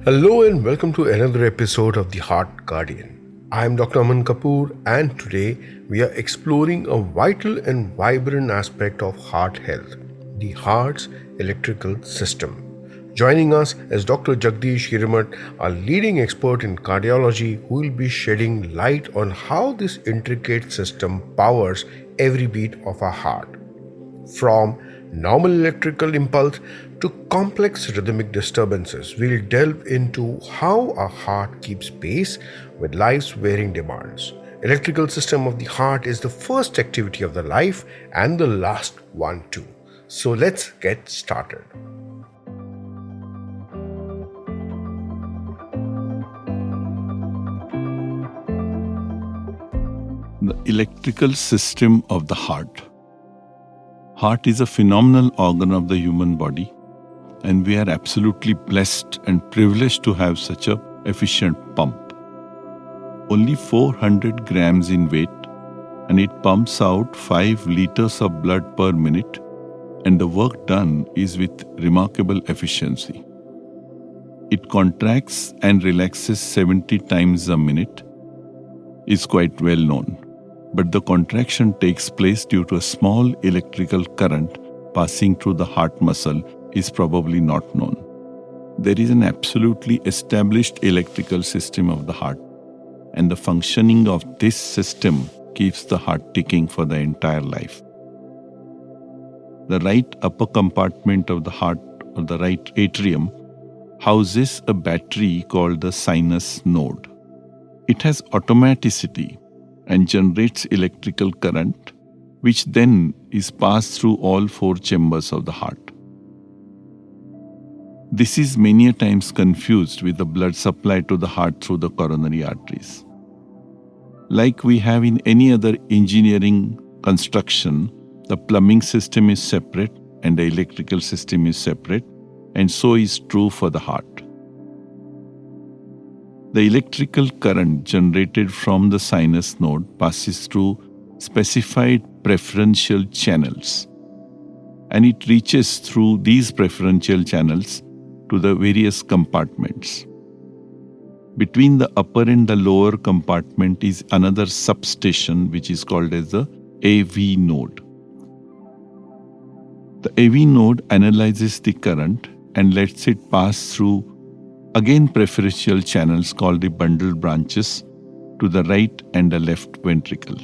Hello and welcome to another episode of The Heart Guardian. I am Dr. Aman Kapoor, and today we are exploring a vital and vibrant aspect of heart health, the heart's electrical system. Joining us is Dr. Jagdish Hiremath, a leading expert in cardiology who will be shedding light on how this intricate system powers every beat of our heart. From normal electrical impulse to complex rhythmic disturbances, we'll delve into how our heart keeps pace with life's varying demands. Electrical system of the heart is the first activity of the life and the last one too. So let's get started. The electrical system of the heart. Heart is a phenomenal organ of the human body, and we are absolutely blessed and privileged to have such an efficient pump. Only 400 grams in weight, and it pumps out 5 liters of blood per minute, and the work done is with remarkable efficiency. It contracts and relaxes 70 times a minute, is quite well known. But the contraction takes place due to a small electrical current passing through the heart muscle is probably not known. There is an absolutely established electrical system of the heart, and the functioning of this system keeps the heart ticking for the entire life. The right upper compartment of the heart, or the right atrium, houses a battery called the sinus node. It has automaticity and generates electrical current, which then is passed through all 4 chambers of the heart. This is many a times confused with the blood supply to the heart through the coronary arteries. Like we have in any other engineering construction, the plumbing system is separate and the electrical system is separate, and so is true for the heart. The electrical current generated from the sinus node passes through specified preferential channels, and it reaches through these preferential channels to the various compartments. Between the upper and the lower compartment is another substation which is called as the AV node. The AV node analyzes the current and lets it pass through again preferential channels called the bundle branches to the right and the left ventricle.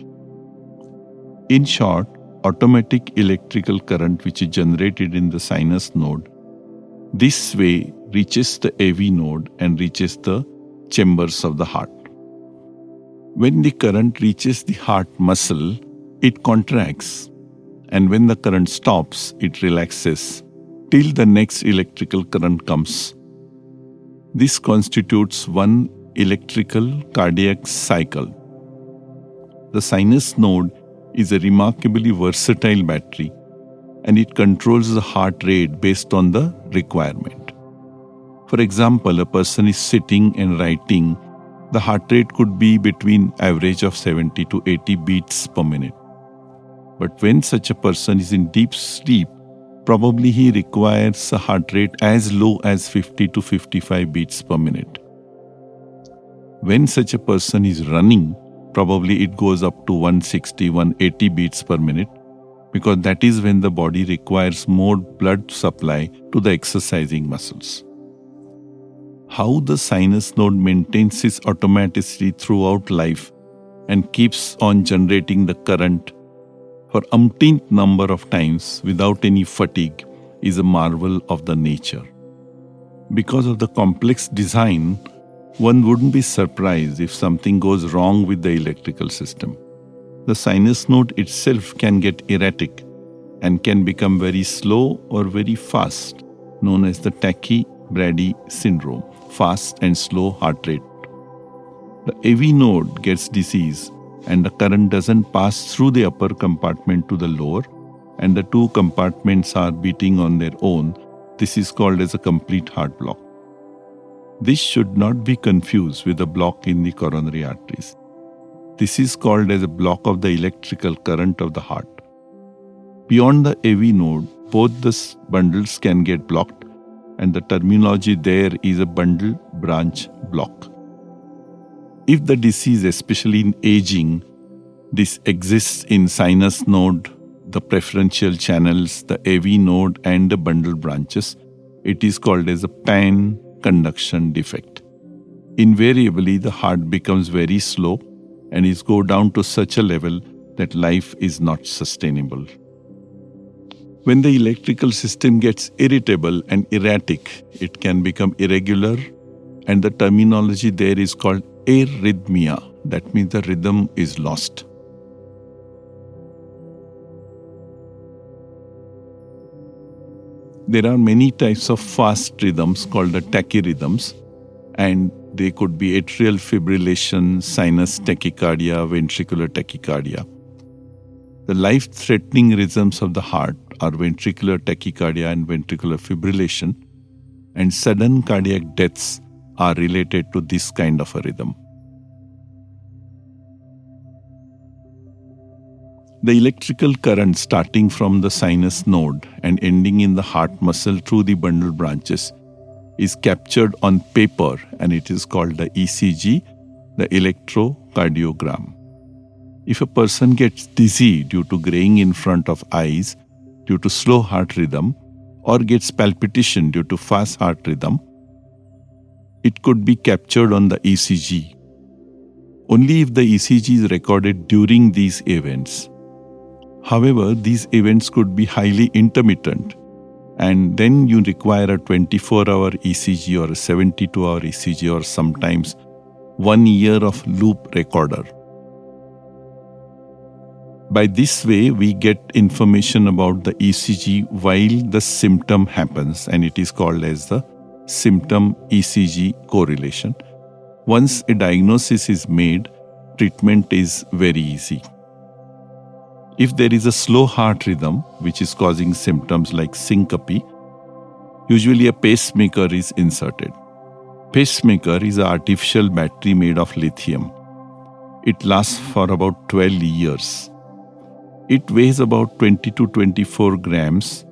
In short, automatic electrical current which is generated in the sinus node this way reaches the AV node and reaches the chambers of the heart. When the current reaches the heart muscle, it contracts, and when the current stops, it relaxes till the next electrical current comes. This constitutes one electrical cardiac cycle. The sinus node is a remarkably versatile battery, and it controls the heart rate based on the requirement. For example, a person is sitting and writing, the heart rate could be between average of 70 to 80 beats per minute. But when such a person is in deep sleep, probably he requires a heart rate as low as 50 to 55 beats per minute. When such a person is running, probably it goes up to 160, 180 beats per minute, because that is when the body requires more blood supply to the exercising muscles. How the sinus node maintains its automaticity throughout life and keeps on generating the current for umpteenth number of times without any fatigue is a marvel of the nature. Because of the complex design, one wouldn't be surprised if something goes wrong with the electrical system. The sinus node itself can get erratic and can become very slow or very fast, known as the tachy-brady syndrome, fast and slow heart rate. The AV node gets disease and the current doesn't pass through the upper compartment to the lower, and the 2 compartments are beating on their own. This is called as a complete heart block. This should not be confused with a block in the coronary arteries. This is called as a block of the electrical current of the heart. Beyond the AV node, both the bundles can get blocked and the terminology there is a bundle branch block. If the disease, especially in aging, this exists in sinus node, the preferential channels, the AV node and the bundle branches, it is called as a pan conduction defect. Invariably, the heart becomes very slow and is go down to such a level that life is not sustainable. When the electrical system gets irritable and erratic, it can become irregular, and the terminology there is called arrhythmia. That means the rhythm is lost. There are many types of fast rhythms called the tachy-rhythms, and they could be atrial fibrillation, sinus tachycardia, ventricular tachycardia. The life-threatening rhythms of the heart are ventricular tachycardia and ventricular fibrillation, and sudden cardiac deaths are related to this kind of a rhythm. The electrical current starting from the sinus node and ending in the heart muscle through the bundle branches is captured on paper, and it is called the ECG, the electrocardiogram. If a person gets dizzy due to graying in front of eyes due to slow heart rhythm, or gets palpitation due to fast heart rhythm, it could be captured on the ECG. Only if the ECG is recorded during these events. However, these events could be highly intermittent, and then you require a 24-hour ECG or a 72-hour ECG or sometimes 1 year of loop recorder. By this way, we get information about the ECG while the symptom happens, and it is called as the symptom ECG correlation. Once a diagnosis is made, treatment is very easy. If there is a slow heart rhythm which is causing symptoms like syncope, usually a pacemaker is inserted. Pacemaker is an artificial battery made of lithium. It lasts for about 12 years. It weighs about 20 to 24 grams,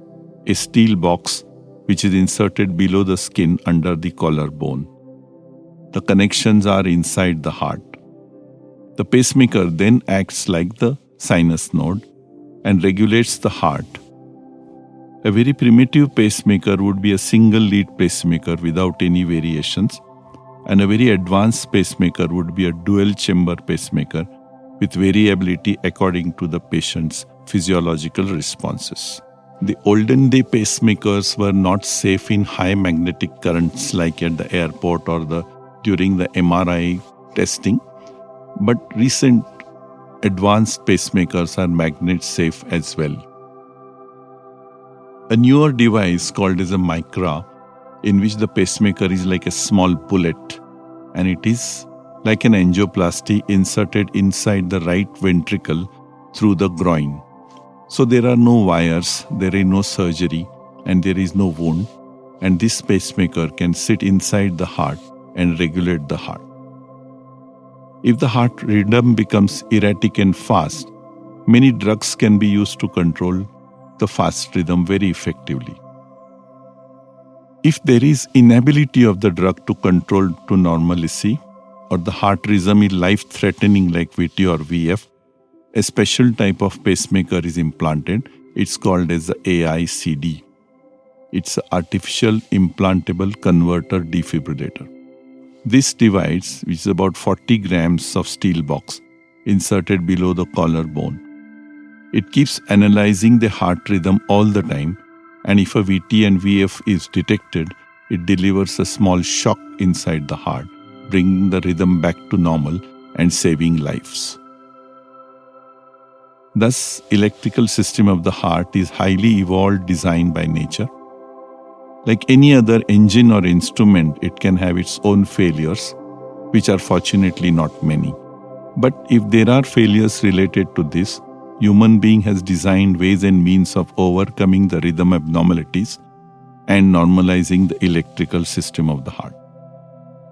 a steel box which is inserted below the skin under the collarbone. The connections are inside the heart. The pacemaker then acts like the sinus node and regulates the heart. A very primitive pacemaker would be a single lead pacemaker without any variations, and a very advanced pacemaker would be a dual chamber pacemaker with variability according to the patient's physiological responses. The olden day pacemakers were not safe in high magnetic currents like at the airport or during the MRI testing, but recent advanced pacemakers are magnet safe as well. A newer device called as a micra, in which the pacemaker is like a small bullet, and it is like an angioplasty inserted inside the right ventricle through the groin. So there are no wires, there is no surgery, and there is no wound, and this pacemaker can sit inside the heart and regulate the heart. If the heart rhythm becomes erratic and fast, many drugs can be used to control the fast rhythm very effectively. If there is inability of the drug to control to normalcy, or the heart rhythm is life-threatening like VT or VF, a special type of pacemaker is implanted. It's called as the AICD. It's an artificial implantable converter defibrillator. This device, which is about 40 grams of steel box, inserted below the collarbone. It keeps analyzing the heart rhythm all the time, and if a VT and VF is detected, it delivers a small shock inside the heart, bringing the rhythm back to normal and saving lives. Thus, electrical system of the heart is highly evolved design by nature. Like any other engine or instrument, it can have its own failures, which are fortunately not many. But if there are failures related to this, human being has designed ways and means of overcoming the rhythm abnormalities and normalizing the electrical system of the heart.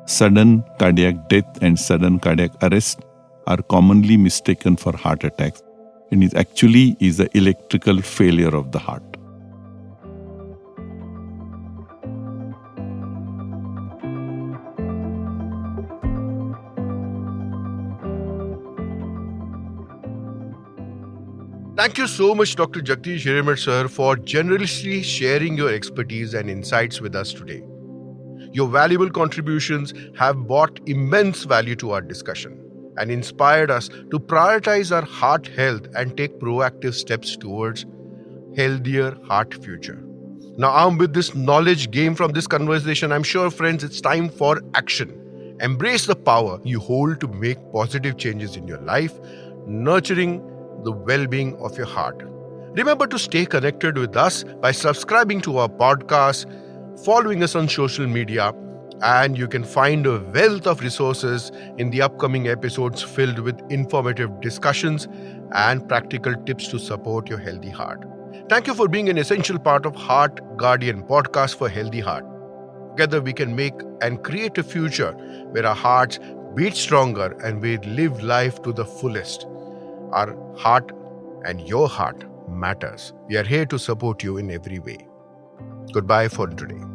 Sudden cardiac death and sudden cardiac arrest are commonly mistaken for heart attacks, and it actually is the electrical failure of the heart. Thank you so much, Dr. Jagdish Hiremath sir, for generously sharing your expertise and insights with us today. Your valuable contributions have brought immense value to our discussion and inspired us to prioritize our heart health and take proactive steps towards healthier heart future. Now, armed with this knowledge gained from this conversation, I'm sure, friends, it's time for action. Embrace the power you hold to make positive changes in your life, nurturing the well-being of your heart. Remember to stay connected with us by subscribing to our podcast, following us on social media, and you can find a wealth of resources in the upcoming episodes filled with informative discussions and practical tips to support your healthy heart. Thank you for being an essential part of Heart Guardian podcast for Healthy Heart. Together we can make and create a future where our hearts beat stronger and we live life to the fullest. Our heart and your heart matters. We are here to support you in every way. Goodbye for today.